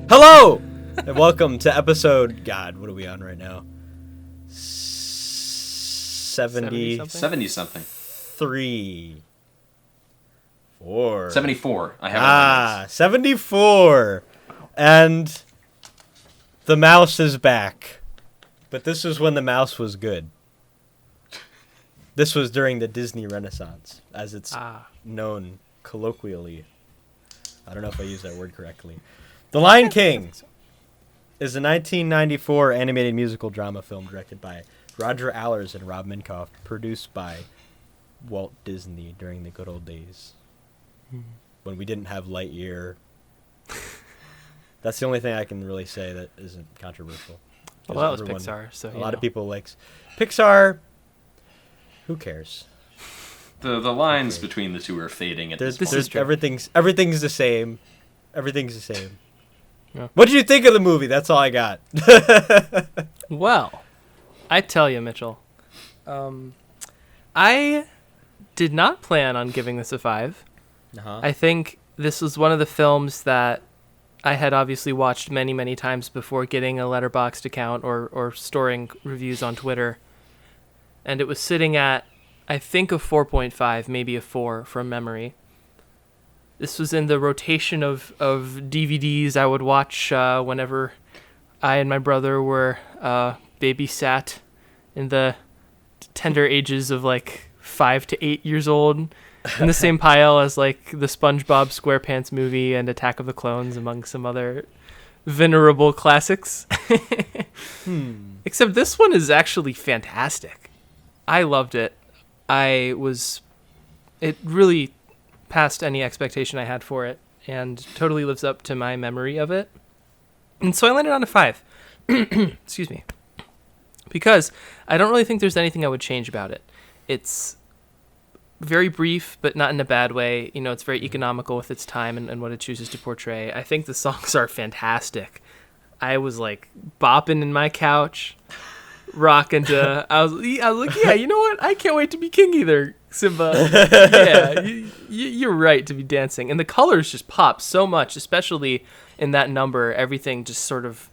Hello, and welcome to episode. God, what are we on right now? 70 something. 3, 4. 74. I have 74, and the mouse is back. But this was when the mouse was good. This was during the Disney Renaissance, as it's known colloquially. I don't know if I used that word correctly. The Lion King is a 1994 animated musical drama film directed by Roger Allers and Rob Minkoff, produced by Walt Disney during the good old days when we didn't have Lightyear. That's the only thing I can really say that isn't controversial. Well, that was Pixar, so a lot of people like Pixar. Who cares? The lines between the two are fading at this point. Everything's the same. Everything's the same. Yeah. What did you think of the movie? That's all I got. Well, I tell you, Mitchell, I did not plan on giving this a 5. I think this was one of the films that I had obviously watched many, many times before getting a Letterboxd account or storing reviews on Twitter. And it was sitting at, I think, a 4.5, maybe a 4 from memory. This was in the rotation of DVDs I would watch whenever I and my brother were babysat in the tender ages of like 5 to 8 years old, in the same pile as like the SpongeBob SquarePants movie and Attack of the Clones, among some other venerable classics. Except this one is actually fantastic. I loved it. It really passed any expectation I had for it and totally lives up to my memory of it. And so I landed on a 5. Excuse me. Because I don't really think there's anything I would change about it. It's very brief, but not in a bad way. You know, it's very economical with its time and what it chooses to portray. I think the songs are fantastic. I was like bopping in my couch, rocking to. I was like, yeah, you know what? I can't wait to be king either, Simba. Yeah, you're right to be dancing, and the colors just pop so much, especially in that number. Everything just sort of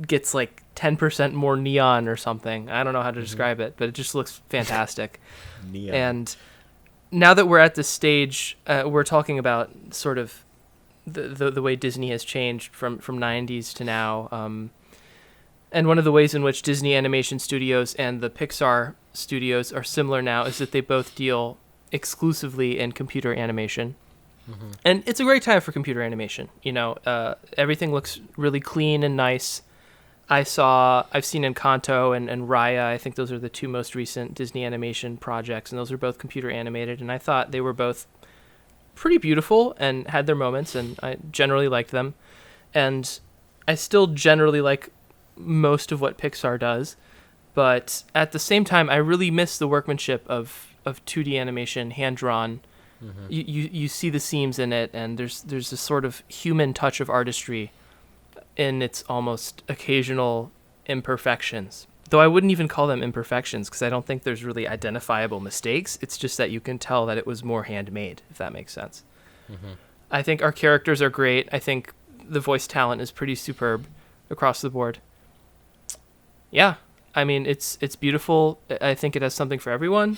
gets like 10% more neon or something. I don't know how to describe it, but it just looks fantastic. Neon. And now that we're at this stage, we're talking about sort of the way Disney has changed from 90s to now. And one of the ways in which Disney Animation Studios and the Pixar Studios are similar now is that they both deal exclusively in computer animation. And it's a great time for computer animation. You know, everything looks really clean and nice. I've seen Encanto and Raya. I think those are the two most recent Disney animation projects, and those are both computer animated. And I thought they were both pretty beautiful and had their moments, and I generally liked them. And I still generally like most of what Pixar does, but at the same time, I really miss the workmanship of 2D animation, hand-drawn. You see the seams in it, and there's a sort of human touch of artistry in its almost occasional imperfections. Though I wouldn't even call them imperfections, because I don't think there's really identifiable mistakes. It's just that you can tell that it was more handmade, if that makes sense. I think our characters are great. I think the voice talent is pretty superb across the board. Yeah, I mean, it's beautiful. I think it has something for everyone.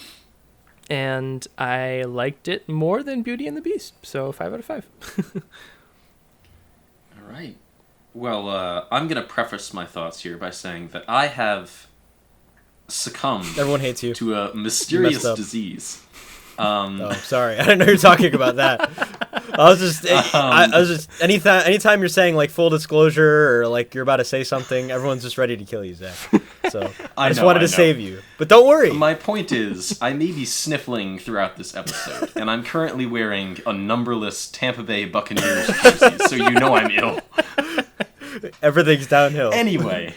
And I liked it more than Beauty and the Beast. So 5 out of 5. All right. Well, I'm going to preface my thoughts here by saying that I have succumbed Everyone hates you. to a mysterious disease. Oh, sorry. I didn't know you were talking about that. I was just anytime you're saying like full disclosure or like you're about to say something, everyone's just ready to kill you, Zach. So I just wanted to save you. But don't worry. My point is, I may be sniffling throughout this episode, and I'm currently wearing a numberless Tampa Bay Buccaneers jersey, so you know I'm ill. Everything's downhill. Anyway,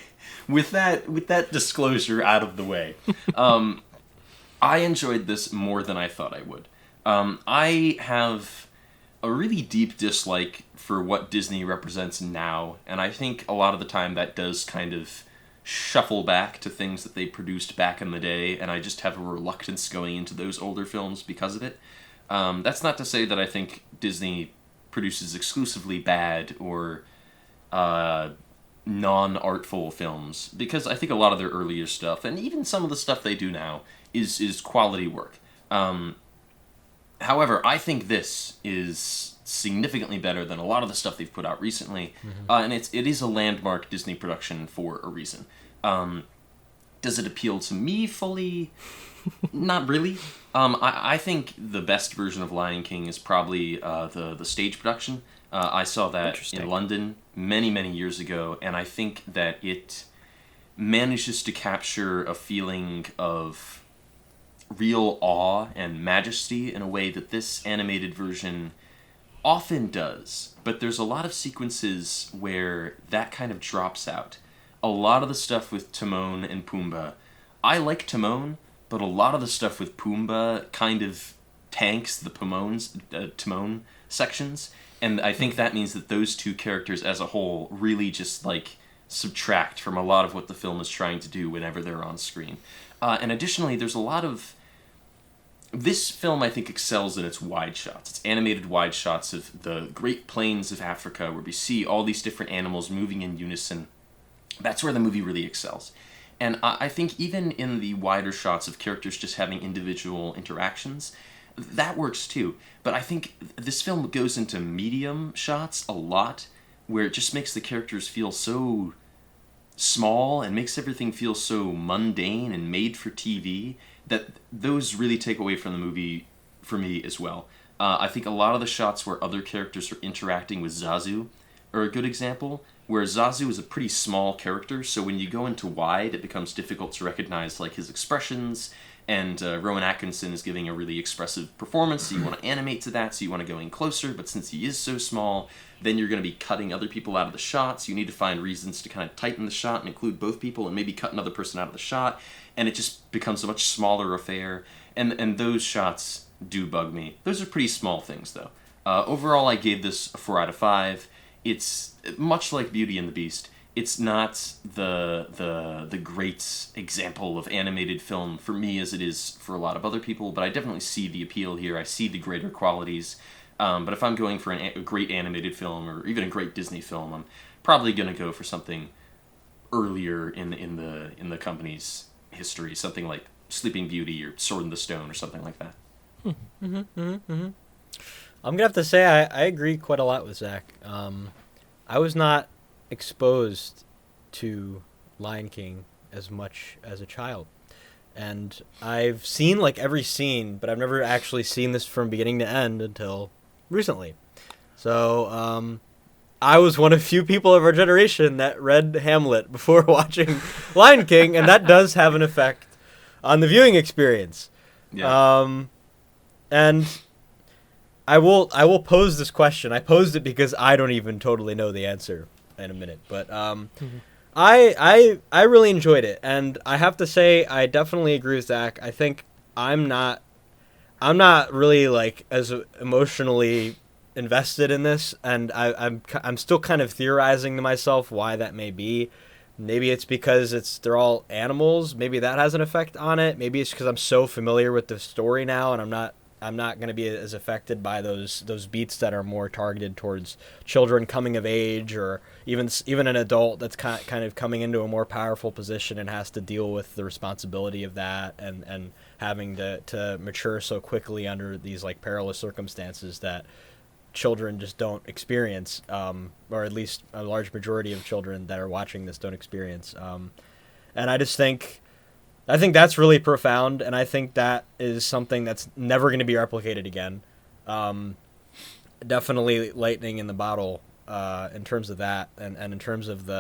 with that disclosure out of the way, I enjoyed this more than I thought I would. I have a really deep dislike for what Disney represents now, and I think a lot of the time that does kind of shuffle back to things that they produced back in the day, and I just have a reluctance going into those older films because of it. That's not to say that I think Disney produces exclusively bad or non-artful films, because I think a lot of their earlier stuff, and even some of the stuff they do now, is quality work. However, I think this is significantly better than a lot of the stuff they've put out recently, and it is a landmark Disney production for a reason. Does it appeal to me fully? Not really. I think the best version of Lion King is probably the stage production. I saw that in London many, many years ago, and I think that it manages to capture a feeling of real awe and majesty in a way that this animated version often does. But there's a lot of sequences where that kind of drops out. A lot of the stuff with Timon and Pumbaa, I like Timon, but a lot of the stuff with Pumbaa kind of tanks the Timon sections, and I think that means that those two characters as a whole really just like subtract from a lot of what the film is trying to do whenever they're on screen. And additionally, there's a lot of... This film, I think, excels in its wide shots. It's animated wide shots of the Great Plains of Africa, where we see all these different animals moving in unison. That's where the movie really excels. And I think even in the wider shots of characters just having individual interactions, that works too. But I think this film goes into medium shots a lot, where it just makes the characters feel so small and makes everything feel so mundane and made for TV, that those really take away from the movie for me as well. I think a lot of the shots where other characters are interacting with Zazu are a good example, where Zazu is a pretty small character, so when you go into wide, it becomes difficult to recognize like his expressions, and Rowan Atkinson is giving a really expressive performance, so you want to animate to that, so you want to go in closer, but since he is so small, then you're going to be cutting other people out of the shot, so you need to find reasons to kind of tighten the shot and include both people, and maybe cut another person out of the shot, and it just becomes a much smaller affair, and those shots do bug me. Those are pretty small things, though. Overall, I gave this a 4 out of 5. It's much like Beauty and the Beast. It's not the great example of animated film for me as it is for a lot of other people, but I definitely see the appeal here. I see the greater qualities. But if I'm going for a great animated film or even a great Disney film, I'm probably going to go for something earlier in the company's history, something like Sleeping Beauty or Sword in the Stone or something like that. I'm gonna have to say I agree quite a lot with Zach. I was not exposed to Lion King as much as a child, and I've seen like every scene, but I've never actually seen this from beginning to end until recently. So I was one of few people of our generation that read Hamlet before watching Lion King, and that does have an effect on the viewing experience. Yeah. And I will pose this question. I posed it because I don't even totally know the answer in a minute, but I really enjoyed it, and I have to say I definitely agree with Zach. I think I'm not really like as emotionally invested in this, and I'm still kind of theorizing to myself why that may be. Maybe it's because they're all animals. Maybe that has an effect on it. Maybe it's because I'm so familiar with the story now, and I'm not going to be as affected by those beats that are more targeted towards children coming of age, or even an adult that's kind of coming into a more powerful position and has to deal with the responsibility of that, and having to mature so quickly under these like perilous circumstances that children just don't experience, or at least a large majority of children that are watching this don't experience. And I think that's really profound, and I think that is something that's never going to be replicated again. Definitely lightning in the bottle in terms of that, and in terms of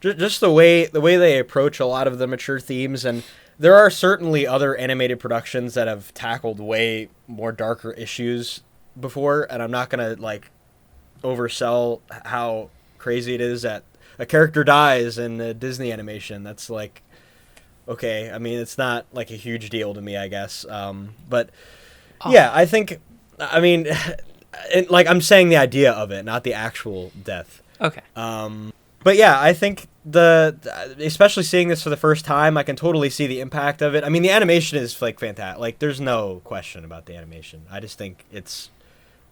just the way they approach a lot of the mature themes. And there are certainly other animated productions that have tackled way more darker issues before, and I'm not going to like oversell how crazy it is that a character dies in a Disney animation. That's like, okay, I mean, it's not like a huge deal to me, I guess. But yeah, I think, I mean, like I'm saying the idea of it, not the actual death. Okay. But yeah, I think especially seeing this for the first time, I can totally see the impact of it. I mean, the animation is like fantastic. Like, there's no question about the animation. I just think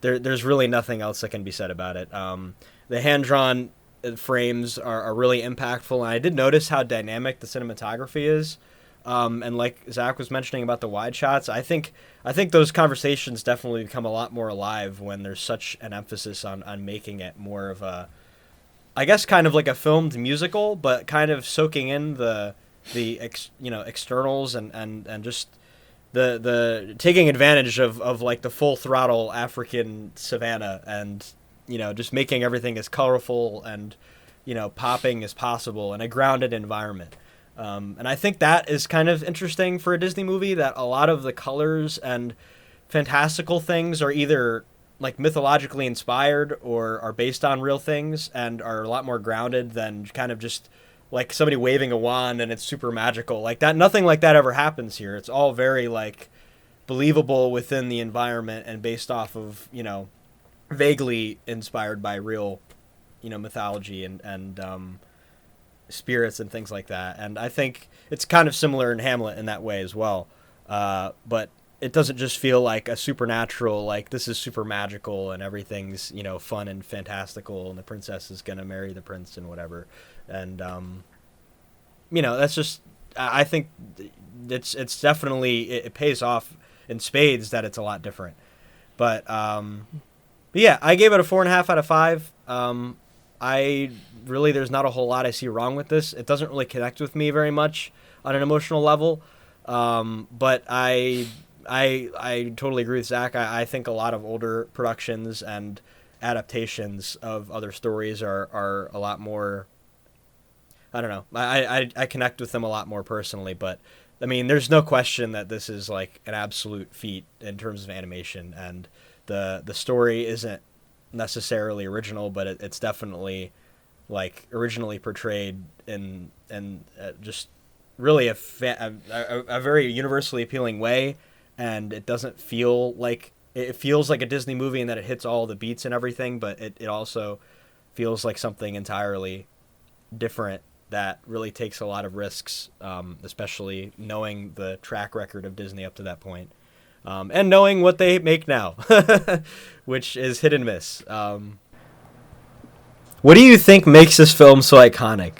there's really nothing else that can be said about it. The hand-drawn frames are really impactful. And I did notice how dynamic the cinematography is. And like Zach was mentioning about the wide shots, I think those conversations definitely become a lot more alive when there's such an emphasis on making it more of a, I guess, kind of like a filmed musical, but kind of soaking in the externals and just the taking advantage of like the full throttle African savanna, and just making everything as colorful and popping as possible in a grounded environment. And I think that is kind of interesting for a Disney movie, that a lot of the colors and fantastical things are either like mythologically inspired or are based on real things and are a lot more grounded than kind of just like somebody waving a wand and it's super magical like that. Nothing like that ever happens here. It's all very like believable within the environment and based off of, vaguely inspired by real, mythology and spirits and things like that. And I think it's kind of similar in Hamlet in that way as well. But it doesn't just feel like a supernatural, like this is super magical and everything's, fun and fantastical and the princess is going to marry the prince and whatever. And, that's just, I think it's definitely, it pays off in spades that it's a lot different. But yeah, I gave it a 4.5 out of 5. There's not a whole lot I see wrong with this. It doesn't really connect with me very much on an emotional level. But I totally agree with Zach. I think a lot of older productions and adaptations of other stories are a lot more, I don't know. I connect with them a lot more personally, but I mean, there's no question that this is like an absolute feat in terms of animation, and the story isn't necessarily original, but it's definitely like originally portrayed in just really a very universally appealing way, and it doesn't feel like it feels like a Disney movie in that it hits all the beats and everything, but it also feels like something entirely different that really takes a lot of risks, especially knowing the track record of Disney up to that point. And knowing what they make now, which is hit and miss. What do you think makes this film so iconic?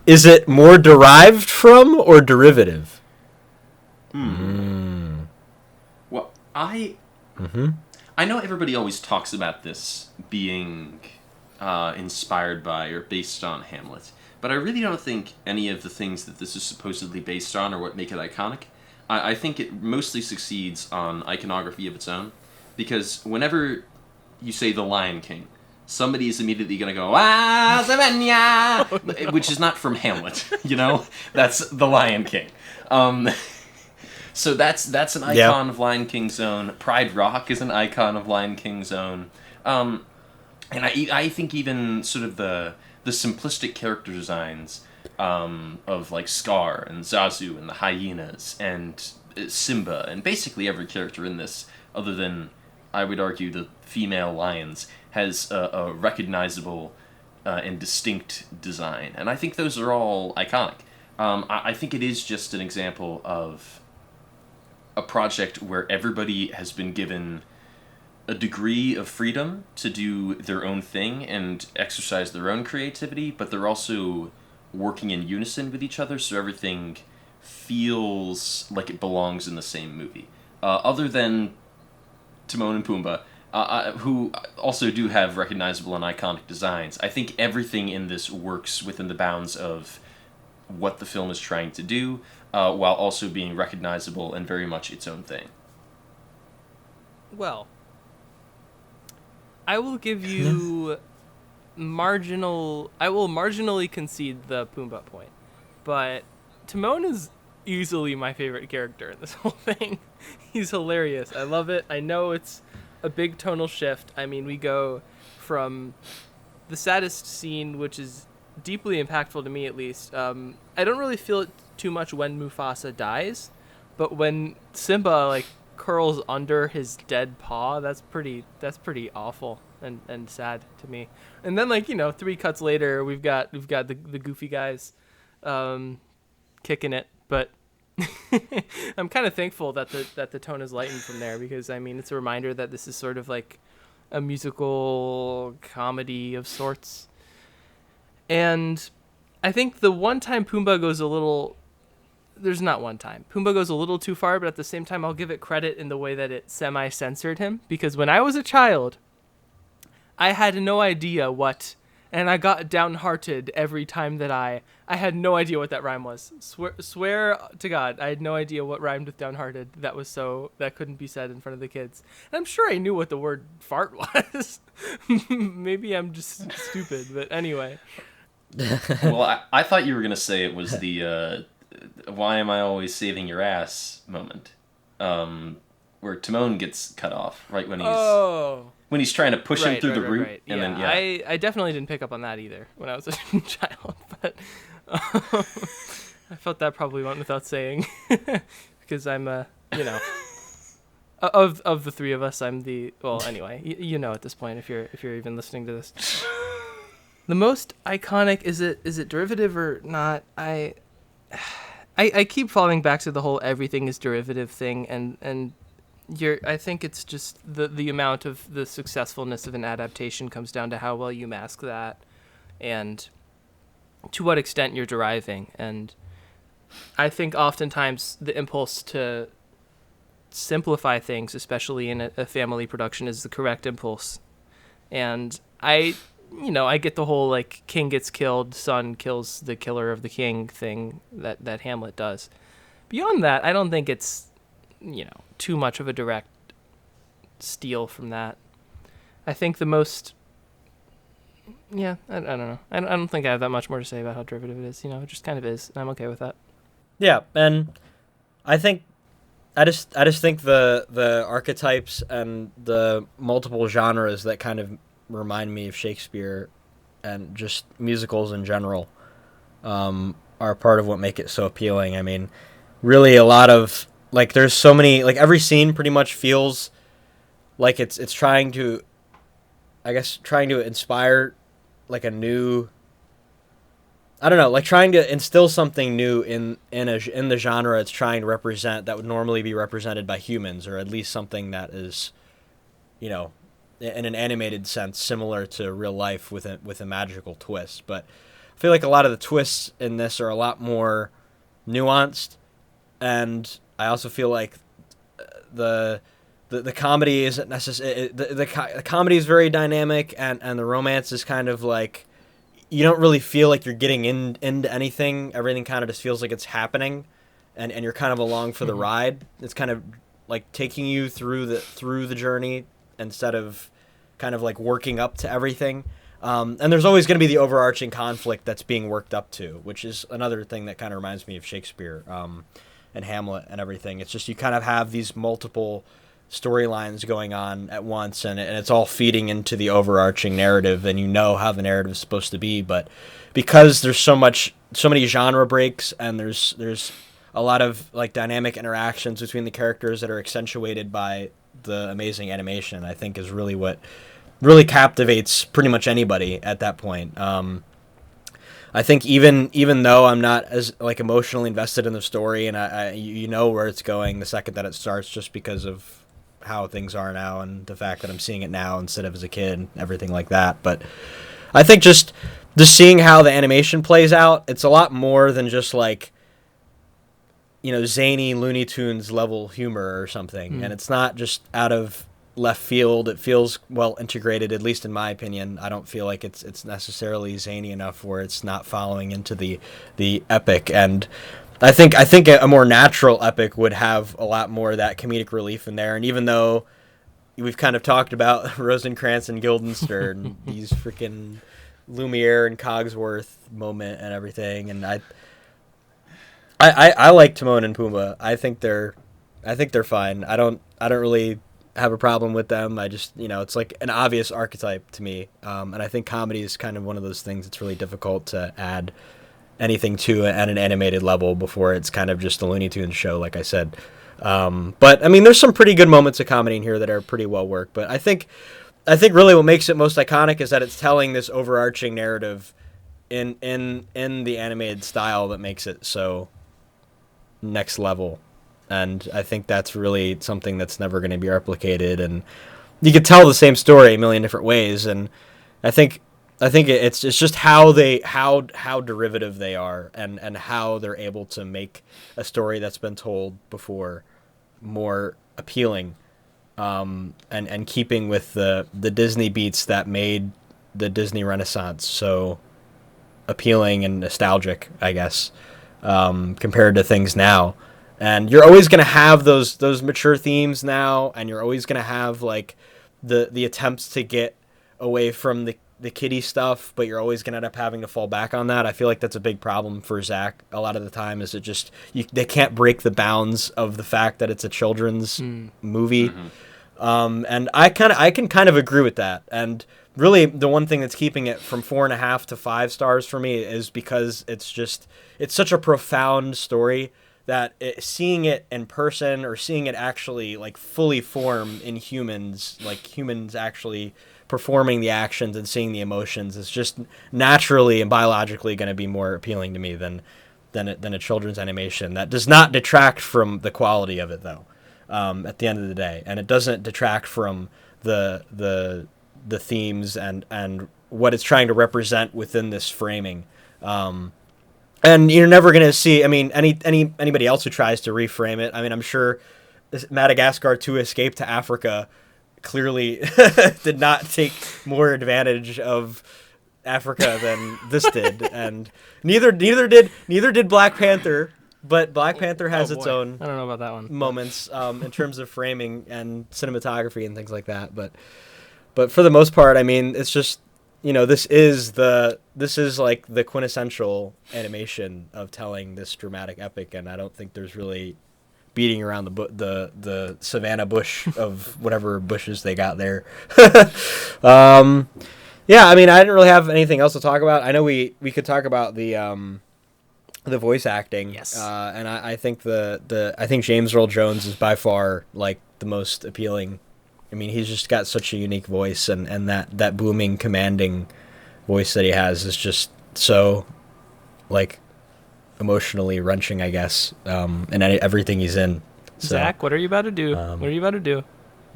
Is it more derived from or derivative? Well, I know everybody always talks about this being inspired by or based on Hamlet, but I really don't think any of the things that this is supposedly based on are what make it iconic. I think it mostly succeeds on iconography of its own, because whenever you say The Lion King, somebody is immediately going to go, ah, Savannah, which is not from Hamlet, That's The Lion King. So that's an icon of Lion King's own. Pride Rock is an icon of Lion King's own. And I think even sort of the simplistic character designs of like Scar and Zazu and the hyenas and Simba and basically every character in this, other than, I would argue, the female lions, has a recognizable and distinct design. And I think those are all iconic. I think it is just an example of a project where everybody has been given a degree of freedom to do their own thing and exercise their own creativity, but they're also working in unison with each other, so everything feels like it belongs in the same movie. Other than Timon and Pumbaa, who also do have recognizable and iconic designs, I think everything in this works within the bounds of what the film is trying to do, while also being recognizable and very much its own thing. Well, I will give you I will marginally concede the Pumbaa point, but Timon is easily my favorite character in this whole thing. He's hilarious. I love it. I know it's a big tonal shift. I mean, we go from the saddest scene, which is deeply impactful to me at least. I don't really feel it too much when Mufasa dies, but when Simba curls under his dead paw, that's pretty awful and sad to me. And then 3 cuts later, we've got the goofy guys kicking it, but I'm kind of thankful that the tone is lightened from there, because I mean it's a reminder that this is sort of like a musical comedy of sorts. And I think the one time Pumbaa goes a little... There's not one time. Pumbaa goes a little too far, but at the same time, I'll give it credit in the way that it semi-censored him. Because when I was a child, I had no idea what... And I got downhearted every time that I had no idea what that rhyme was. Swear to God, I had no idea what rhymed with downhearted. That couldn't be said in front of the kids. And I'm sure I knew what the word fart was. Maybe I'm just stupid, but anyway. Well, I thought you were going to say it was the why am I always saving your ass moment. Where Timon gets cut off, right when he's trying to push him through the root. Right. And then, I definitely didn't pick up on that either when I was a child, but I felt that probably went without saying because I'm of the three of us, I'm the, well, anyway, you know at this point if you're even listening to this. The most iconic, is it derivative or not? I keep falling back to the whole everything is derivative thing, and I think it's just the amount of the successfulness of an adaptation comes down to how well you mask that and to what extent you're deriving. And I think oftentimes the impulse to simplify things, especially in a family production, is the correct impulse. And I get the whole like king gets killed, son kills the killer of the king thing that Hamlet does. Beyond that, I don't think it's too much of a direct steal from that. I think the most, I don't know. I don't think I have that much more to say about how derivative it is. It just kind of is, and I'm okay with that. Yeah, and I think I just think the archetypes and the multiple genres that kind of remind me of Shakespeare and just musicals in general are part of what make it so appealing. I mean, really a lot of, like, there's so many, like, every scene pretty much feels like it's trying to inspire, like, a new, I don't know, like, trying to instill something new in the genre it's trying to represent that would normally be represented by humans, or at least something that is, in an animated sense, similar to real life with a magical twist. But I feel like a lot of the twists in this are a lot more nuanced, and I also feel like the comedy isn't necessary. The comedy is very dynamic, and the romance is kind of like, you don't really feel like you're getting into anything. Everything kind of just feels like it's happening, and you're kind of along for the ride. It's kind of like taking you through the journey instead of kind of like working up to everything. And there's always going to be the overarching conflict that's being worked up to, which is another thing that kind of reminds me of Shakespeare. And Hamlet and everything. It's just you kind of have these multiple storylines going on at once, and it's all feeding into the overarching narrative, and how the narrative is supposed to be. But because there's so many genre breaks, and there's a lot of like dynamic interactions between the characters that are accentuated by the amazing animation, I think is really what really captivates pretty much anybody at that point. I think even though I'm not as like emotionally invested in the story, and I where it's going the second that it starts, just because of how things are now and the fact that I'm seeing it now instead of as a kid and everything like that. But I think just seeing how the animation plays out, it's a lot more than just like, zany Looney Tunes level humor or something. And it's not just out of left field. It feels well integrated, at least in my opinion. I don't feel like it's necessarily zany enough where it's not following into the epic. And I think a more natural epic would have a lot more of that comedic relief in there. And even though we've kind of talked about Rosencrantz and Guildenstern, these freaking Lumiere and Cogsworth moment and everything, and I like Timon and Pumbaa. I think they're fine. I don't really have a problem with them. I just, it's like an obvious archetype to me. And I think comedy is kind of one of those things that's really difficult to add anything to at an animated level before it's kind of just a Looney Tunes show, like I said. But I mean, there's some pretty good moments of comedy in here that are pretty well worked. But I think really what makes it most iconic is that it's telling this overarching narrative in the animated style that makes it so next level. And I think that's really something that's never going to be replicated. And you could tell the same story a million different ways. And I think it's just how derivative they are, and how they're able to make a story that's been told before more appealing, and keeping with the Disney beats that made the Disney Renaissance so appealing and nostalgic, I guess, compared to things now. And you're always going to have those mature themes now, and you're always going to have like the attempts to get away from the kiddie stuff, but you're always going to end up having to fall back on that. I feel like that's a big problem for Zach a lot of the time, is it just they can't break the bounds of the fact that it's a children's movie. And I can kind of agree with that. And really, the one thing that's keeping it from 4.5 to 5 stars for me is because it's such a profound story that seeing it in person, or seeing it actually like fully form in humans, like humans actually performing the actions and seeing the emotions, is just naturally and biologically going to be more appealing to me than a children's animation. That does not detract from the quality of it, though. At the end of the day, and it doesn't detract from the themes and what it's trying to represent within this framing. And you're never going to see, I mean, anybody else who tries to reframe it, I mean, I'm sure Madagascar 2 Escape to Africa clearly did not take more advantage of Africa than this did, and neither did Black Panther. But Black Panther has its own, I don't know about that one, moments in terms of framing and cinematography and things like that. But for the most part, I mean, it's just, this is like the quintessential animation of telling this dramatic epic, and I don't think there's really beating around the savannah bush of whatever bushes they got there. Yeah, I mean, I didn't really have anything else to talk about. I know we could talk about the voice acting. Yes. And I think I think James Earl Jones is by far like the most appealing. I mean, he's just got such a unique voice, and that booming, commanding voice that he has is just so like emotionally wrenching, I guess, in everything he's in. So, Zach, what are you about to do? What are you about to do?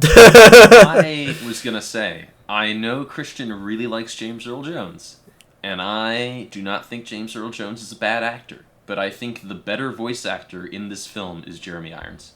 I was going to say, I know Christian really likes James Earl Jones, and I do not think James Earl Jones is a bad actor, but I think the better voice actor in this film is Jeremy Irons.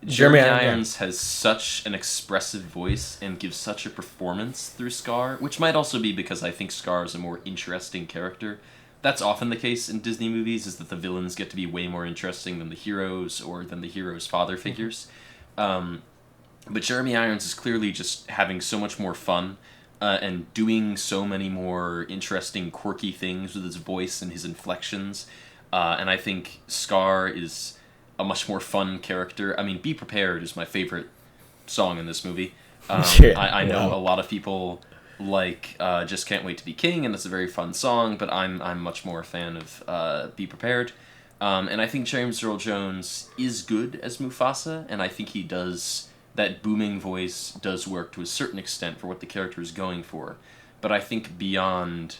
Jeremy Irons has such an expressive voice and gives such a performance through Scar, which might also be because I think Scar is a more interesting character. That's often the case in Disney movies, is that the villains get to be way more interesting than the heroes, or than the heroes' father figures. But Jeremy Irons is clearly just having so much more fun, and doing so many more interesting, quirky things with his voice and his inflections. And I think Scar is a much more fun character. I mean, Be Prepared is my favorite song in this movie. I know a lot of people like Just Can't Wait to Be King, and it's a very fun song, but I'm much more a fan of Be Prepared. And I think James Earl Jones is good as Mufasa, and I think he does, that booming voice does work to a certain extent for what the character is going for. But I think beyond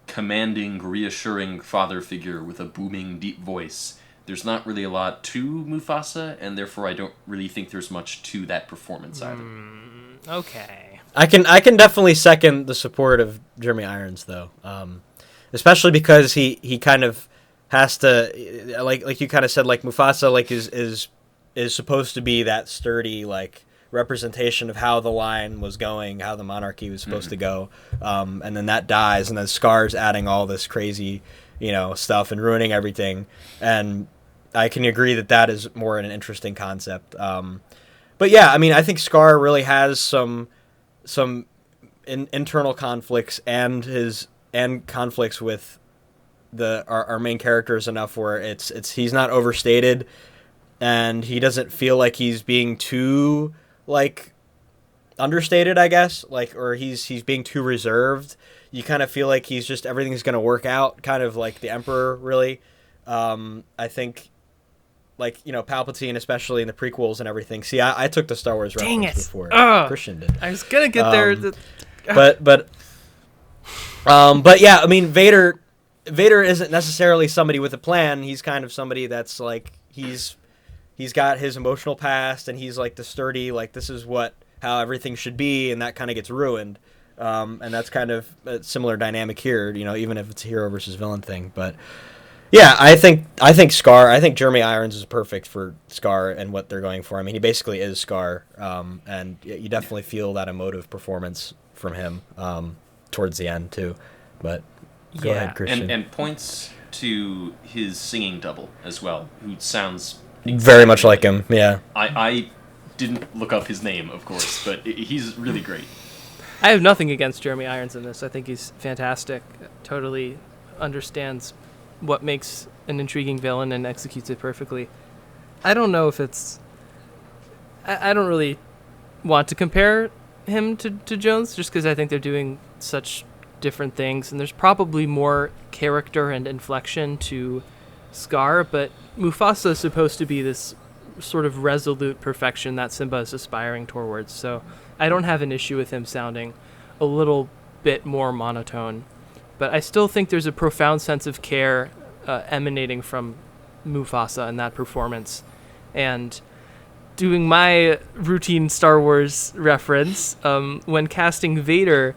commanding, reassuring father figure with a booming, deep voice, there's not really a lot to Mufasa, and therefore I don't really think there's much to that performance either. Okay. I can definitely second the support of Jeremy Irons, though, especially because he kind of has to, like you kind of said, like Mufasa like is supposed to be that sturdy like representation of how the line was going, how the monarchy was supposed to go, and then that dies, and then Scar's adding all this crazy, stuff and ruining everything, and I can agree that is more an interesting concept. But yeah, I mean, I think Scar really has some internal conflicts and conflicts with our main characters enough where it's he's not overstated, and he doesn't feel like he's being too like understated, I guess, like, or he's being too reserved. You kind of feel like he's just, everything's going to work out, kind of like the Emperor, really. I think, like, Palpatine, especially in the prequels and everything. See, I took the Star Wars reference before Christian did. I was gonna get there. But yeah, I mean, Vader isn't necessarily somebody with a plan. He's kind of somebody that's like, he's got his emotional past, and he's like the sturdy, like, this is how everything should be, and that kind of gets ruined. And that's kind of a similar dynamic here, even if it's a hero versus villain thing. But yeah, I think Scar. I think Jeremy Irons is perfect for Scar and what they're going for. I mean, he basically is Scar, and you definitely feel that emotive performance from him towards the end too. But go ahead, Christian. And points to his singing double as well, who sounds very much like him. Yeah, I didn't look up his name, of course, but he's really great. I have nothing against Jeremy Irons in this. I think he's fantastic. Totally understands what makes an intriguing villain and executes it perfectly. I don't know if it's... I don't really want to compare him to Jones, just because I think they're doing such different things, and there's probably more character and inflection to Scar, but Mufasa is supposed to be this sort of resolute perfection that Simba is aspiring towards, so I don't have an issue with him sounding a little bit more monotone, but I still think there's a profound sense of care emanating from Mufasa in that performance. And doing my routine Star Wars reference, when casting Vader,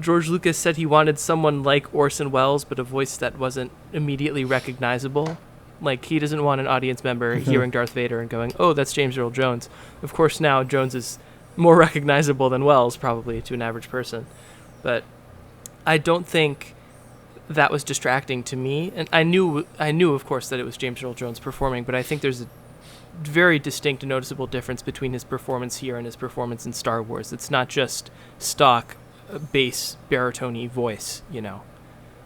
George Lucas said he wanted someone like Orson Welles, but a voice that wasn't immediately recognizable. Like, he doesn't want an audience member hearing Darth Vader and going, oh, that's James Earl Jones. Of course, now Jones is more recognizable than Wells, probably, to an average person. But I don't think that was distracting to me. And I knew, of course, that it was James Earl Jones performing, but I think there's a very distinct and noticeable difference between his performance here and his performance in Star Wars. It's not just stock bass baritone voice,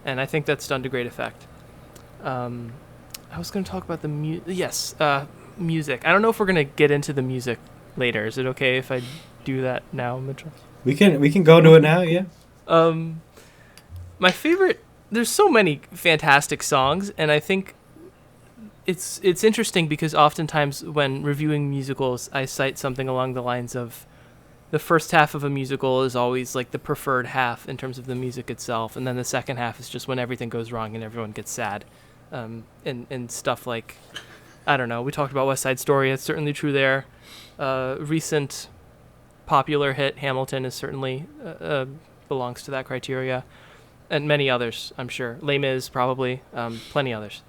and I think that's done to great effect. I was going to talk about the music. I don't know if we're going to get into the music later. Is it okay if I do that now, Mitchell? We can go into it now. Yeah. My favorite. There's so many fantastic songs, and I think it's interesting because oftentimes when reviewing musicals, I cite something along the lines of the first half of a musical is always like the preferred half in terms of the music itself, and then the second half is just when everything goes wrong and everyone gets sad. And stuff like, I don't know, we talked about West Side Story. It's certainly true there. Recent popular hit Hamilton is certainly belongs to that criteria, and many others, I'm sure. Les Mis, probably, plenty others.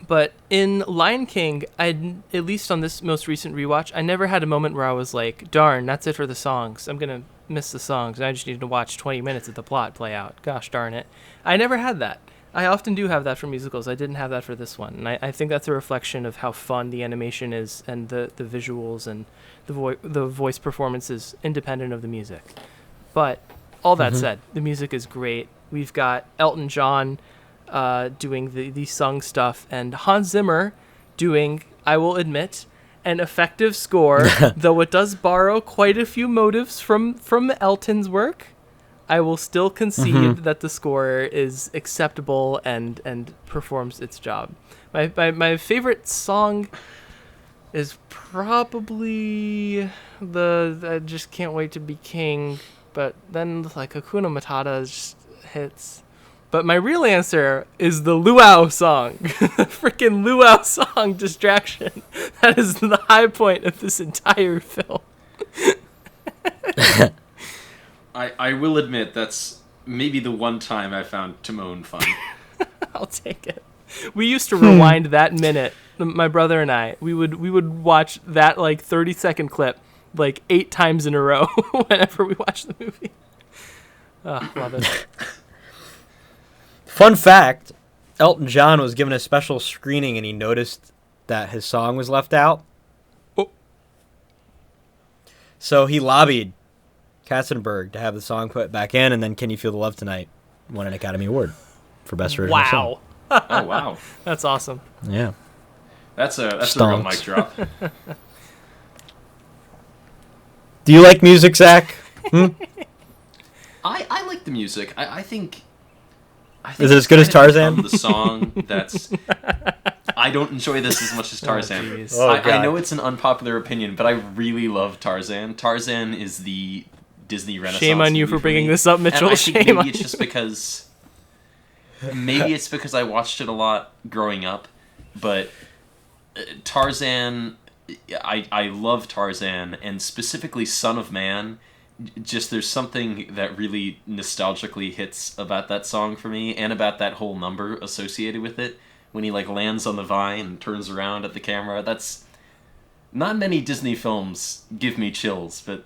But in Lion King, at least on this most recent rewatch, I never had a moment where I was like, darn, that's it for the songs. I'm going to miss the songs, and I just need to watch 20 minutes of the plot play out. Gosh darn it. I never had that. I often do have that for musicals. I didn't have that for this one. And I think that's a reflection of how fun the animation is and the visuals and the voice performances independent of the music. But all that said, the music is great. We've got Elton John doing the sung stuff, and Hans Zimmer doing, I will admit, an effective score, though it does borrow quite a few motives from Elton's work. I will still concede that the score is acceptable and performs its job. My favorite song is probably the I Just Can't Wait to Be King, but then like Hakuna Matata just hits. But my real answer is the Luau song. The freaking Luau song, Distraction. That is the high point of this entire film. I will admit that's maybe the one time I found Timon fun. I'll take it. We used to rewind that minute. My brother and I, we would watch that like 30-second clip like 8 times in a row whenever we watched the movie. Oh, love it. Fun fact, Elton John was given a special screening and he noticed that his song was left out. Oh. So he lobbied Katzenberg to have the song put back in, and then Can You Feel the Love Tonight won an Academy Award for Best Original Song. Oh, wow. That's awesome. Yeah. That's a real mic drop. Do you like music, Zach? I like the music. I think is it as good as Tarzan? The song that's... I don't enjoy this as much as Tarzan. I know it's an unpopular opinion, but I really love Tarzan. Tarzan is the Disney Renaissance. Shame on you for bringing this up, Mitchell. And I think Shame maybe it's just because... Maybe it's because I watched it a lot growing up, but Tarzan... I love Tarzan, and specifically Son of Man just there's something that really nostalgically hits about that song for me, and about that whole number associated with it. When he like lands on the vine and turns around at the camera, that's not many Disney films give me chills, but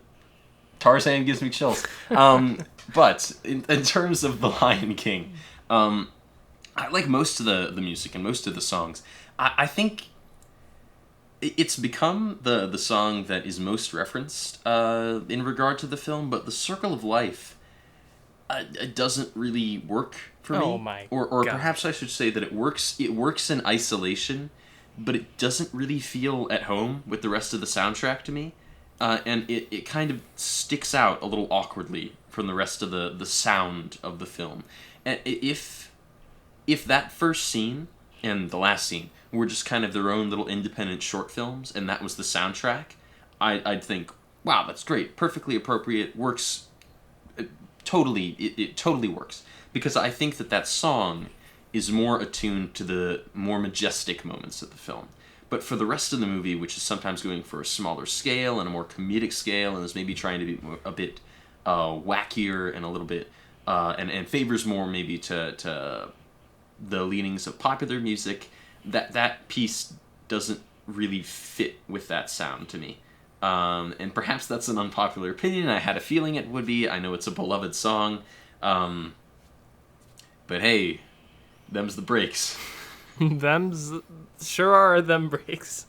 Tarzan gives me chills. But in terms of The Lion King, I like most of the music and most of the songs. I think it's become the song that is most referenced in regard to the film, but The Circle of Life it doesn't really work for me. Oh my or God. Perhaps I should say that it works in isolation, but it doesn't really feel at home with the rest of the soundtrack to me. And it kind of sticks out a little awkwardly from the rest of the sound of the film. And if that first scene and the last scene were just kind of their own little independent short films, and that was the soundtrack, I'd think, wow, that's great, perfectly appropriate, works totally. It totally works, because I think that song is more attuned to the more majestic moments of the film. But for the rest of the movie, which is sometimes going for a smaller scale and a more comedic scale, and is maybe trying to be a bit wackier and a little bit and favors more maybe to the leanings of popular music, that piece doesn't really fit with that sound to me. And perhaps that's an unpopular opinion. I had a feeling it would be. I know it's a beloved song. But hey, them's the breaks. Them's sure are them breaks.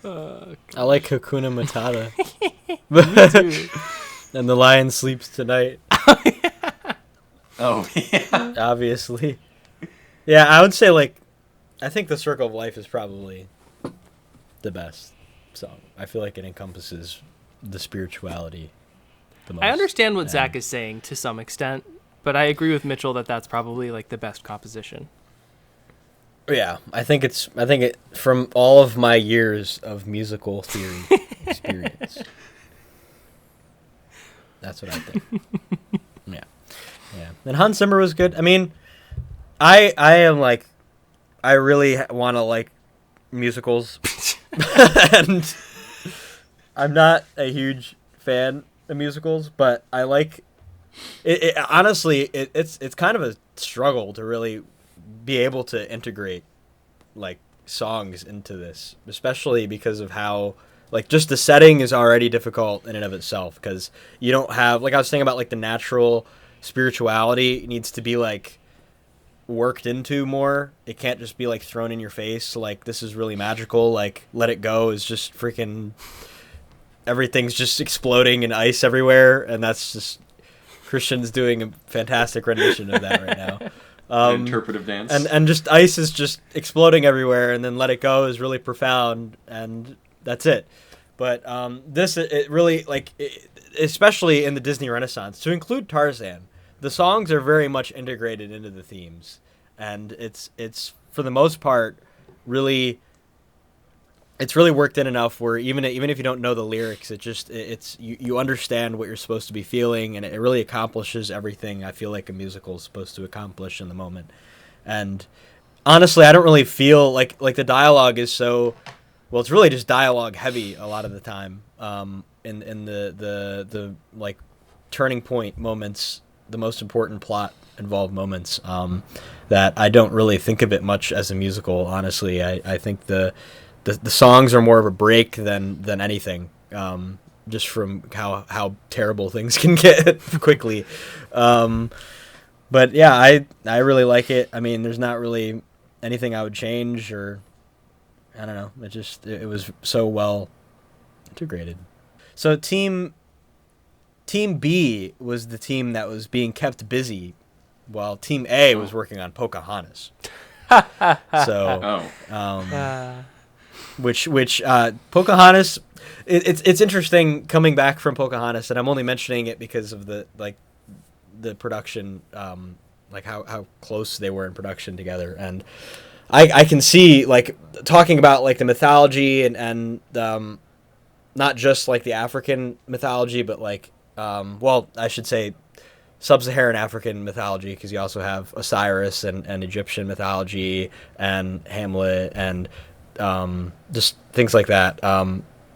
I like Hakuna Matata. Me too. And The Lion Sleeps Tonight, Oh, yeah. obviously. Yeah, I would say, like, I think The Circle of Life is probably the best song. I feel like it encompasses the spirituality the most. I understand what And- Zach is saying to some extent, but I agree with Mitchell that that's probably like the best composition. Yeah, I think it from all of my years of musical theory experience. That's what I think. Yeah. And Hans Zimmer was good. I mean, I am like, I really want to like musicals, and I'm not a huge fan of musicals, but I like it. Honestly, it's kind of a struggle to really be able to integrate like songs into this, especially because of how like just the setting is already difficult in and of itself, because you don't have, like I was saying about like the natural spirituality needs to be like worked into more. It can't just be like thrown in your face like this is really magical, like Let It Go is just freaking everything's just exploding and ice everywhere, and that's just Christian's doing a fantastic rendition of that right now. Interpretive dance. And just ice is just exploding everywhere, and then Let It Go is really profound, and that's it. But this, it really, like, especially in the Disney Renaissance, to include Tarzan, the songs are very much integrated into the themes, and it's for the most part really, it's really worked in enough where even if you don't know the lyrics, it's you understand what you're supposed to be feeling, and it really accomplishes everything I feel like a musical is supposed to accomplish in the moment. And honestly, I don't really feel like the dialogue is so, well, it's really just dialogue heavy a lot of the time. In the like turning point moments, the most important plot involved moments, that I don't really think of it much as a musical. Honestly, I think the songs are more of a break than anything, just from how terrible things can get quickly. But yeah, I really like it. I mean, there's not really anything I would change, or I don't know. It was so well integrated. So Team B was the team that was being kept busy, while Team A was working on Pocahontas. So. Oh. Which Pocahontas, it's interesting coming back from Pocahontas, and I'm only mentioning it because of the production, like how close they were in production together, and I can see, like, talking about like the mythology and not just like the African mythology, but like well, I should say sub-Saharan African mythology, because you also have Osiris and Egyptian mythology and Hamlet and just things like that.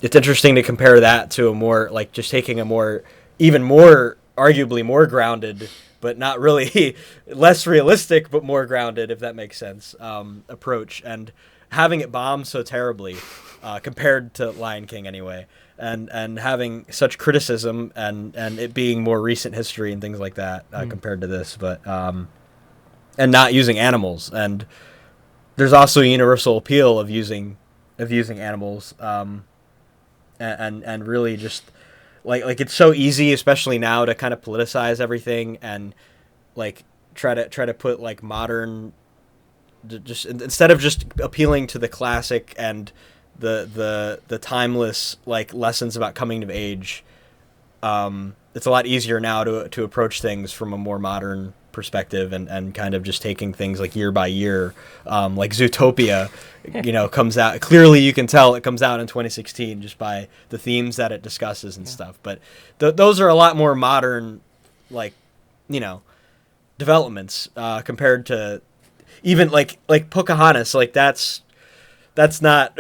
it's interesting to compare that to a more like just taking a more even more arguably more grounded but not really less realistic but more grounded, if that makes sense, approach, and having it bomb so terribly compared to Lion King anyway, and having such criticism and it being more recent history and things like that compared to this, but and not using animals, and there's also a universal appeal of using animals, and really just like it's so easy, especially now, to kind of politicize everything and like try to put like modern, just instead of just appealing to the classic and the timeless like lessons about coming of age. It's a lot easier now to approach things from a more modern perspective and kind of just taking things like year by year, like Zootopia, comes out. Clearly you can tell it comes out in 2016 just by the themes that it discusses and stuff. But those are a lot more modern, like, developments compared to even like Pocahontas. Like that's not,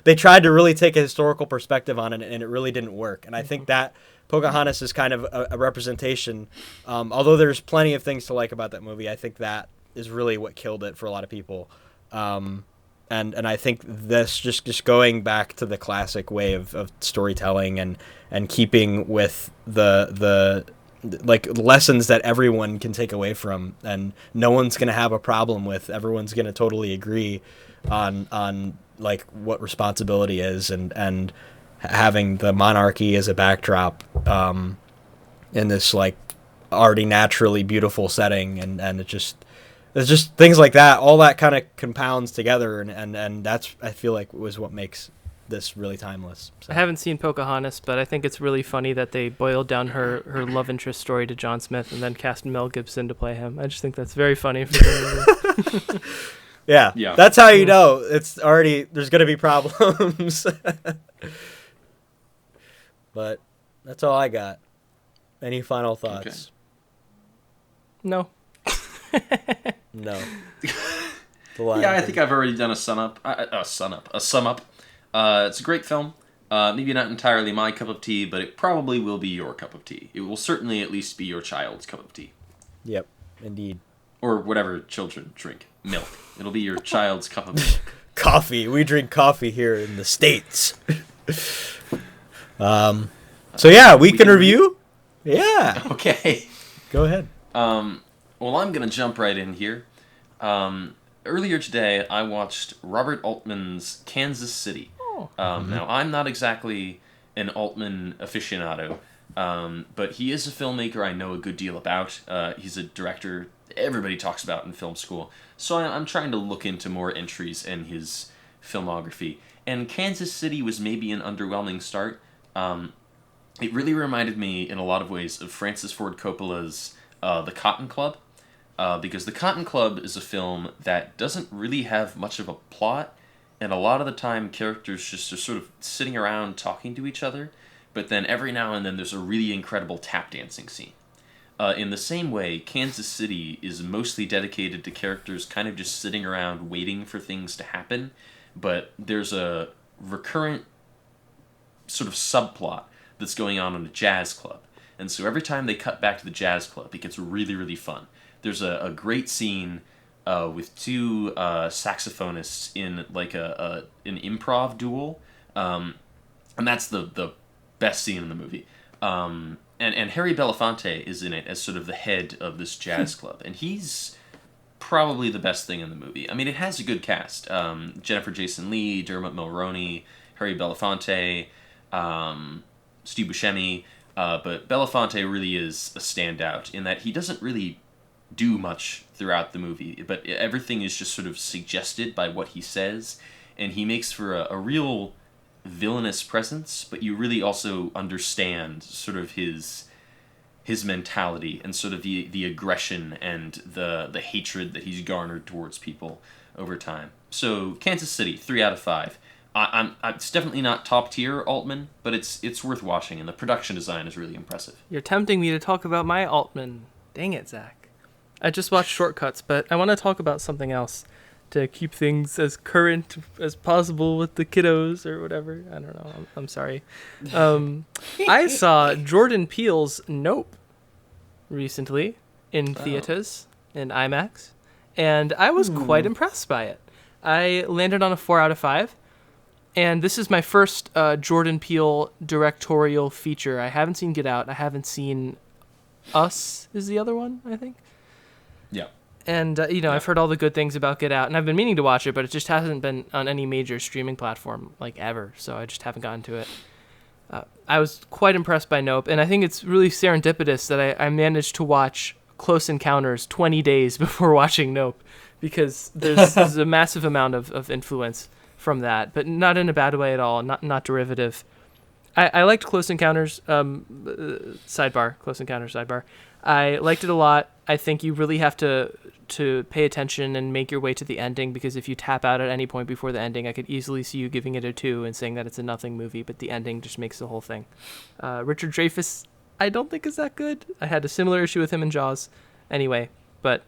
they tried to really take a historical perspective on it and it really didn't work. And I think that Pocahontas is kind of a representation. Although there's plenty of things to like about that movie, I think that is really what killed it for a lot of people. And I think this just going back to the classic way of storytelling and keeping with the like lessons that everyone can take away from and no one's going to have a problem with. Everyone's going to totally agree on like what responsibility is and having the monarchy as a backdrop in this like already naturally beautiful setting, and it's just things like that, all that kind of compounds together, and that's, I feel like, was what makes this really timeless. So. I haven't seen Pocahontas, but I think it's really funny that they boiled down her love interest story to John Smith and then cast Mel Gibson to play him. I just think that's very funny for some reason. Yeah, that's how you know it's already, there's going to be problems. But that's all I got. Any final thoughts? Okay. No. No. Yeah, I think I've already done a sum up. It's a great film. Maybe not entirely my cup of tea, but it probably will be your cup of tea. It will certainly at least be your child's cup of tea. Yep, indeed. Or whatever children drink. Milk. It'll be your child's cup of milk. Coffee. We drink coffee here in the States. So yeah, we can review. Yeah. Okay. Go ahead. Well, I'm gonna jump right in here. Earlier today, I watched Robert Altman's Kansas City. Now, I'm not exactly an Altman aficionado, but he is a filmmaker I know a good deal about. He's a director everybody talks about in film school, so I'm trying to look into more entries in his filmography. And Kansas City was maybe an underwhelming start. It really reminded me, in a lot of ways, of Francis Ford Coppola's The Cotton Club, because The Cotton Club is a film that doesn't really have much of a plot, and a lot of the time characters just are sort of sitting around talking to each other, but then every now and then there's a really incredible tap dancing scene. In the same way, Kansas City is mostly dedicated to characters kind of just sitting around waiting for things to happen, but there's a recurrent sort of subplot that's going on in a jazz club. And so every time they cut back to the jazz club, it gets really, really fun. There's a great scene with two saxophonists in like an improv duel, and that's the best scene in the movie. And Harry Belafonte is in it as sort of the head of this jazz club, and he's probably the best thing in the movie. I mean, it has a good cast. Jennifer Jason Leigh, Dermot Mulroney, Harry Belafonte, Steve Buscemi, but Belafonte really is a standout in that he doesn't really do much throughout the movie, but everything is just sort of suggested by what he says, and he makes for a real villainous presence, but you really also understand sort of his mentality and sort of the aggression and the hatred that he's garnered towards people over time. So Kansas City, 3 out of 5. It's definitely not top tier Altman, but it's worth watching, and the production design is really impressive. You're tempting me to talk about my Altman. Dang it, Zach. I just watched Shortcuts, but I want to talk about something else. to keep things as current as possible with the kiddos or whatever. I don't know. I'm sorry. I saw Jordan Peele's Nope recently in theaters in IMAX, and I was quite impressed by it. I landed on a 4 out of 5. And this is my first Jordan Peele directorial feature. I haven't seen Get Out. I haven't seen Us is the other one, I think. Yeah. And, I've heard all the good things about Get Out. And I've been meaning to watch it, but it just hasn't been on any major streaming platform, like, ever. So I just haven't gotten to it. I was quite impressed by Nope. And I think it's really serendipitous that I managed to watch Close Encounters 20 days before watching Nope. Because there's a massive amount of influence from that, but not in a bad way at all, not derivative. I liked Close Encounters, Close Encounters sidebar. I liked it a lot. I think you really have to pay attention and make your way to the ending, because if you tap out at any point before the ending, I could easily see you giving it a 2 and saying that it's a nothing movie, but the ending just makes the whole thing. Richard Dreyfuss, I don't think is that good. I had a similar issue with him in Jaws. Anyway, but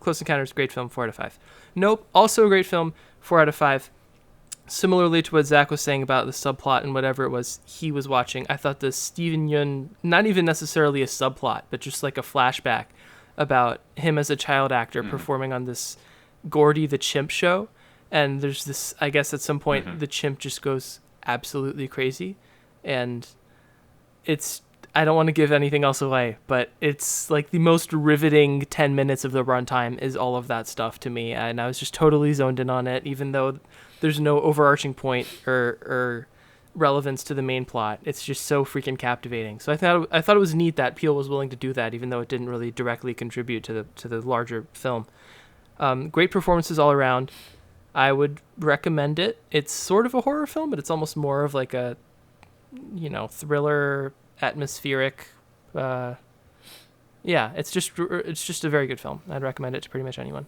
Close Encounters, great film, 4 out of 5. Nope, also a great film, 4 out of 5. Similarly to what Zach was saying about the subplot and whatever it was he was watching, I thought the Steven Yeun, not even necessarily a subplot, but just like a flashback about him as a child actor performing on this Gordy the Chimp show. And there's this, I guess at some point, the chimp just goes absolutely crazy. And it's, I don't want to give anything else away, but it's like the most riveting 10 minutes of the runtime is all of that stuff to me. And I was just totally zoned in on it, even though there's no overarching point or relevance to the main plot. It's just so freaking captivating. So I thought it was neat that Peele was willing to do that, even though it didn't really directly contribute to the larger film. Great performances all around. I would recommend it. It's sort of a horror film, but it's almost more of like a, thriller, atmospheric. It's just a very good film. I'd recommend it to pretty much anyone.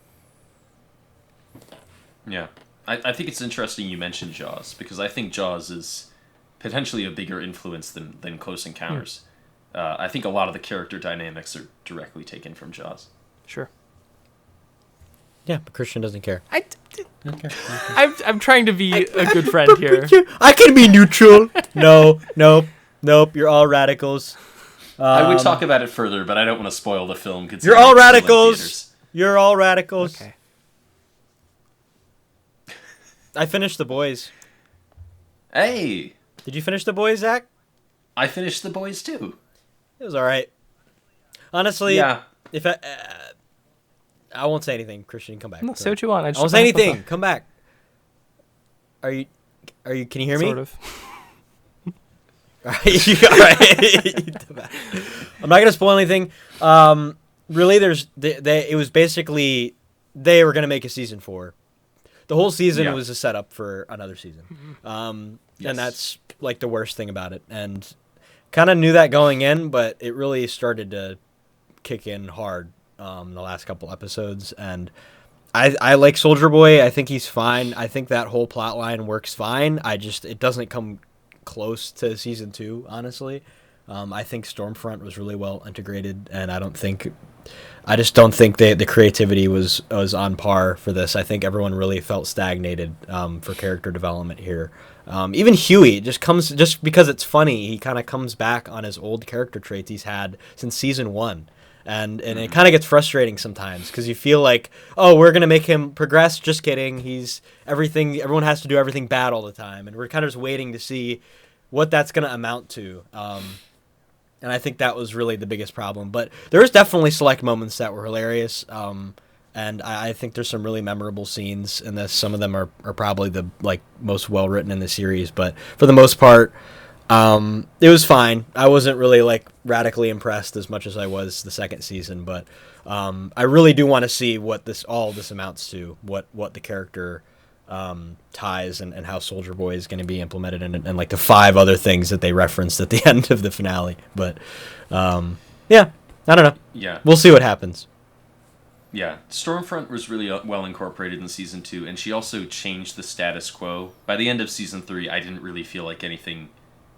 Yeah. I think it's interesting you mentioned Jaws, because I think Jaws is potentially a bigger influence than Close Encounters. I think a lot of the character dynamics are directly taken from Jaws. Sure. Yeah, but Christian doesn't care. I'm trying to be a good friend here. I can be neutral. Nope. You're all radicals. I would talk about it further, but I don't want to spoil the film. You're all radicals. You're all radicals. Okay. I finished The Boys. Hey! Did you finish The Boys, Zach? I finished The Boys, too. It was all right. Honestly, yeah. If I won't say anything. Christian, come back. No, say what you want. I won't say anything. Come back. Are you? Can you hear me? Sort of. All right. I'm not gonna spoil anything. Really, it was basically they were gonna make a season 4. The whole season was a setup for another season. Yes. And that's like the worst thing about it. And kind of knew that going in, but it really started to kick in hard the last couple episodes. And I like Soldier Boy. I think he's fine. I think that whole plot line works fine. it doesn't come close to season 2, honestly. I think Stormfront was really well integrated, and I just don't think the creativity was on par for this. I think everyone really felt stagnated for character development here. Even Huey just because it's funny, he kind of comes back on his old character traits he's had since season 1. And it kind of gets frustrating sometimes because you feel like, oh, we're going to make him progress. Just kidding. He's everything. Everyone has to do everything bad all the time. And we're kind of just waiting to see what that's going to amount to. And I think that was really the biggest problem. But there is definitely select moments that were hilarious. And I think there's some really memorable scenes in this. Some of them are probably the most well-written in the series. But for the most part, it was fine. I wasn't really radically impressed as much as I was the second season, but I really do want to see what all this amounts to, what the character ties and how Soldier Boy is going to be implemented and the 5 other things that they referenced at the end of the finale. But yeah, I don't know. Yeah, we'll see what happens. Yeah, Stormfront was really well incorporated in season 2, and she also changed the status quo. By the end of season 3, I didn't really feel like anything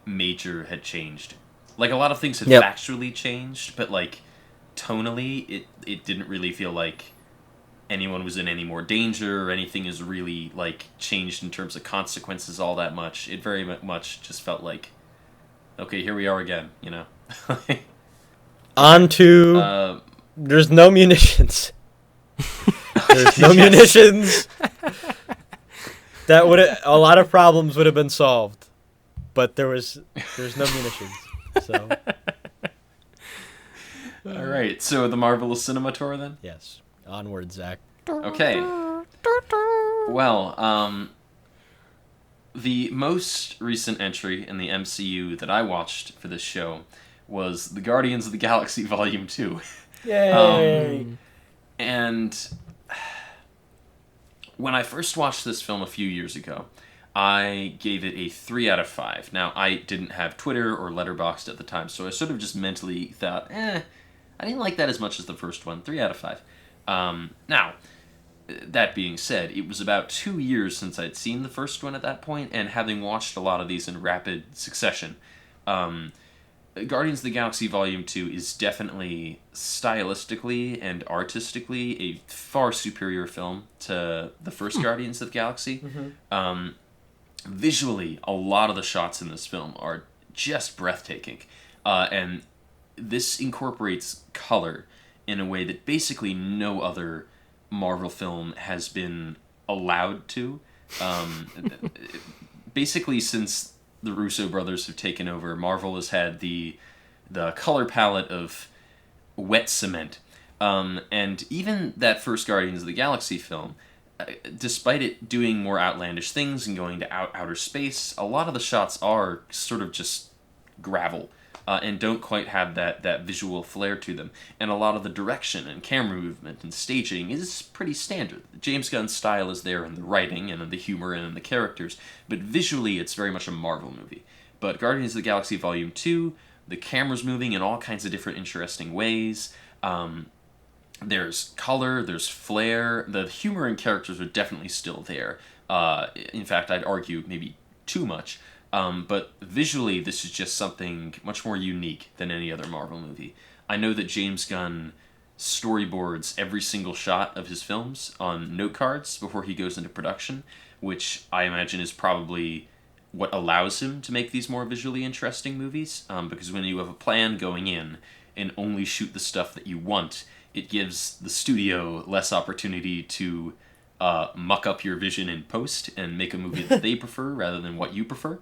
major had changed. A lot of things had factually changed, but tonally it didn't really feel like anyone was in any more danger or anything is really like changed in terms of consequences all that much. It very much just felt like, okay, here we are again, you know. On to there's no munitions. There's no munitions. That would a lot of problems would have been solved, but there's no munitions. So. All right, so the Marvelous Cinema Tour then? Yes. Onward, Zach. Okay. Well, the most recent entry in the MCU that I watched for this show was the Guardians of the Galaxy Volume 2. Yay! And when I first watched this film a few years ago, I gave it a 3 out of 5. Now, I didn't have Twitter or Letterboxd at the time, so I sort of just mentally thought, I didn't like that as much as the first one. 3 out of 5. Now, that being said, it was about 2 years since I'd seen the first one at that point, and having watched a lot of these in rapid succession, Guardians of the Galaxy Volume 2 is definitely stylistically and artistically a far superior film to the first Guardians of the Galaxy. Mm-hmm. Visually, a lot of the shots in this film are just breathtaking, and this incorporates color in a way that basically no other Marvel film has been allowed to. Basically, since the Russo brothers have taken over, Marvel has had the color palette of wet cement. And even that first Guardians of the Galaxy film, despite it doing more outlandish things and going to outer space, a lot of the shots are sort of just gravel. And don't quite have that visual flair to them. And a lot of the direction and camera movement and staging is pretty standard. James Gunn's style is there in the writing and in the humor and in the characters, but visually it's very much a Marvel movie. But Guardians of the Galaxy Volume 2, the camera's moving in all kinds of different interesting ways. There's color, there's flair. The humor and characters are definitely still there. In fact, I'd argue maybe too much. But visually, this is just something much more unique than any other Marvel movie. I know that James Gunn storyboards every single shot of his films on note cards before he goes into production, which I imagine is probably what allows him to make these more visually interesting movies, because when you have a plan going in and only shoot the stuff that you want, it gives the studio less opportunity to muck up your vision in post and make a movie that they prefer rather than what you prefer.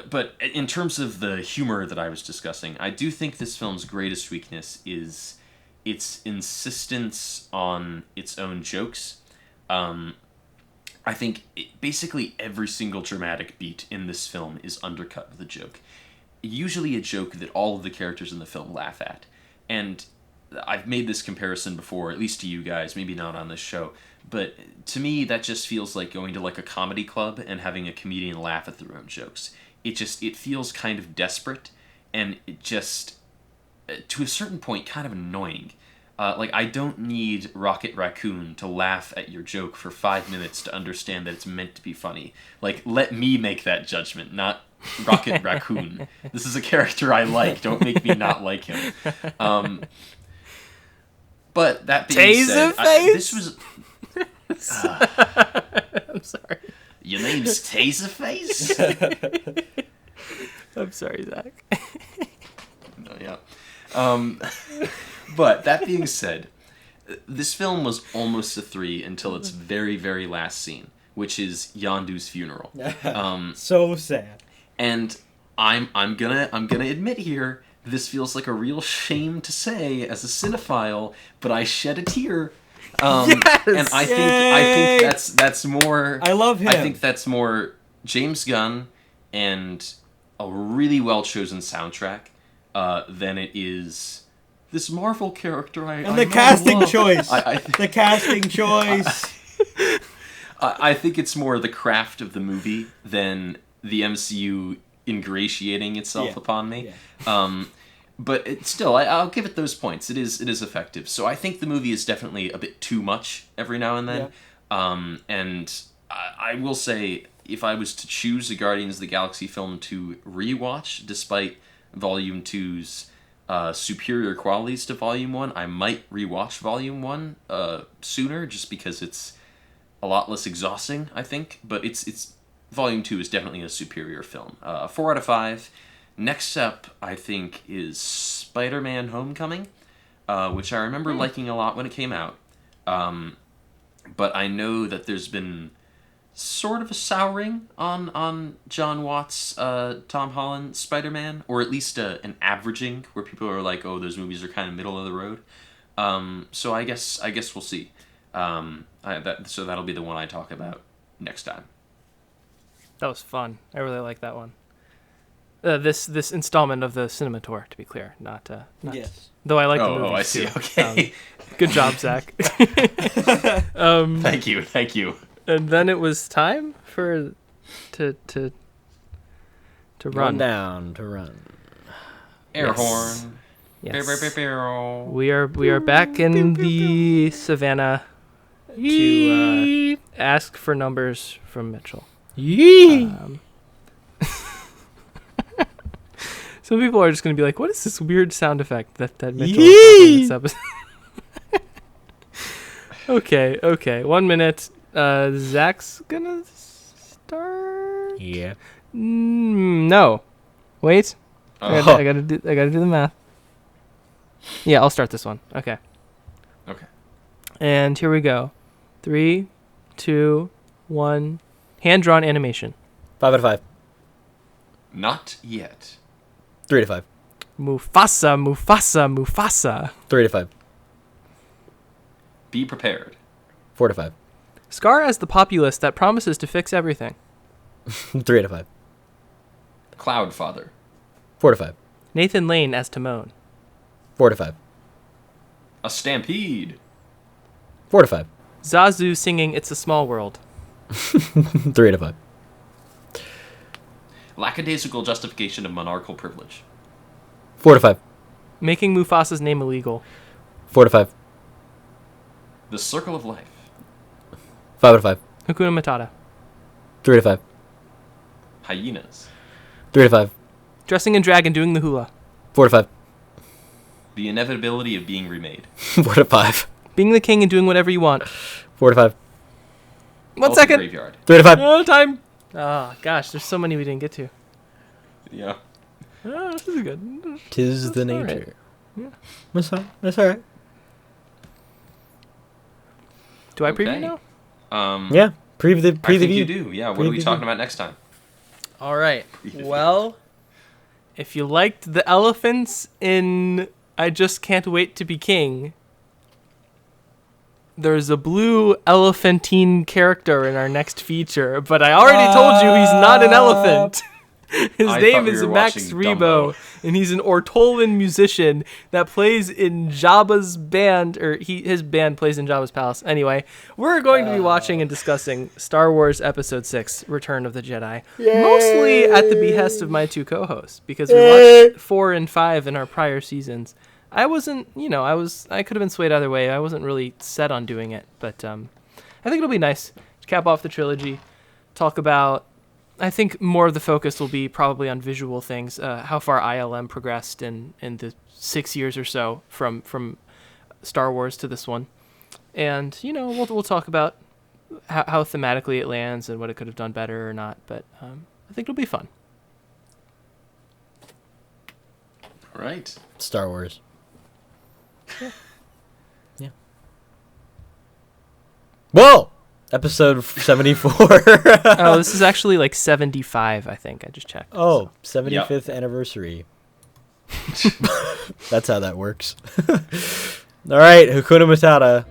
But in terms of the humor that I was discussing, I do think this film's greatest weakness is its insistence on its own jokes. I think basically every single dramatic beat in this film is undercut with a joke. Usually a joke that all of the characters in the film laugh at. And I've made this comparison before, at least to you guys, maybe not on this show, but to me that just feels like going to like a comedy club and having a comedian laugh at their own jokes. It feels kind of desperate, and it just, to a certain point, kind of annoying. Like, I don't need Rocket Raccoon to laugh at your joke for 5 minutes to understand that it's meant to be funny. Like, let me make that judgment, not Rocket Raccoon. This is a character I like. Don't make me not like him. But that being said, this was... I'm sorry. Your name's Taserface? I'm sorry, Zach. No, yeah. But that being said, this film was almost a 3 until its very, very last scene, which is Yondu's funeral. So sad. And I'm gonna admit here, this feels like a real shame to say as a cinephile, but I shed a tear. Yes! And I think that's more. I love him. I think that's more James Gunn and a really well chosen soundtrack than it is this Marvel character. And the casting choice. The casting choice. I think it's more the craft of the movie than the MCU ingratiating itself upon me. Yeah. But I'll give it those points. It is effective. So I think the movie is definitely a bit too much every now and then. Yeah. And I will say, if I was to choose a Guardians of the Galaxy film to rewatch, despite Volume 2's superior qualities to Volume 1. I might rewatch Volume 1 sooner, just because it's a lot less exhausting, I think. But it's Volume 2 is definitely a superior film. 4 out of 5. Next up, I think, is Spider-Man Homecoming, which I remember liking a lot when it came out. But I know that there's been sort of a souring on John Watts' Tom Holland Spider-Man, or at least an averaging, where people are like, oh, those movies are kind of middle of the road. So I guess we'll see. So that'll be the one I talk about next time. That was fun. I really like that one. This installment of the Cinema Tour, to be clear, not Yes. Though I like the movies Oh, I see. too. Okay. Good job, Zach. Thank you. And then it was time for to run. To run. Air Yes. horn. Yes. Yes. We are back in the savannah to ask for numbers from Mitchell. Yee! Some people are just going to be like, what is this weird sound effect that Mitchell Yee! is in this episode? Okay. 1 minute. Zach's going to start? Yeah. No. Wait. I gotta do the math. Yeah, I'll start this one. Okay. And here we go. 3, 2, 1. Hand-drawn animation. 5 out of 5. Not yet. 3 to 5. Mufasa. 3 to 5. Be prepared. 4 to 5. Scar as the populist that promises to fix everything. 3 to 5. Cloudfather. 4 to 5. Nathan Lane as Timon. 4 to 5. A stampede. 4 to 5. Zazu singing It's a Small World. 3 to 5. Lackadaisical justification of monarchical privilege. 4 to 5. Making Mufasa's name illegal. 4 to 5. The circle of life. 5 out of 5. Hakuna Matata. 3 to 5. Hyenas. 3 to 5. Dressing in drag and doing the hula. 4 to 5. The inevitability of being remade. 4 to 5. Being the king and doing whatever you want. 4 to 5. 1 Elfin second. Graveyard. 3 to 5. Oh, time. Oh, gosh, there's so many we didn't get to. Yeah. Oh, this is good. Tis the That's all right. nature. Yeah. That's fine. That's all right. Do I preview Okay. now? Yeah. Preview the I think view. you do. Yeah. What are we Preview. talking about next time? All right. Well, if you liked the elephants in I Just Can't Wait to Be King, there's a blue elephantine character in our next feature, but I already told you he's not an elephant. His I name thought we is were Max watching Rebo, Dumbo. and he's an Ortolan musician that plays in Jabba's band, or his band plays in Jabba's palace. Anyway, we're going to be watching and discussing Star Wars Episode 6, Return of the Jedi, mostly at the behest of my two co-hosts, because we watched 4 and 5 in our prior seasons. I wasn't, I could have been swayed either way. I wasn't really set on doing it, but I think it'll be nice to cap off the trilogy, talk about. I think more of the focus will be probably on visual things, how far ILM progressed in the 6 years or so from Star Wars to this one, and we'll talk about how thematically it lands and what it could have done better or not. But I think it'll be fun. All right. Star Wars. Yeah. Whoa! Episode 74. Oh, this is actually like 75, I think. I just checked. Oh, 75th anniversary. That's how that works. All right, Hakuna Matata.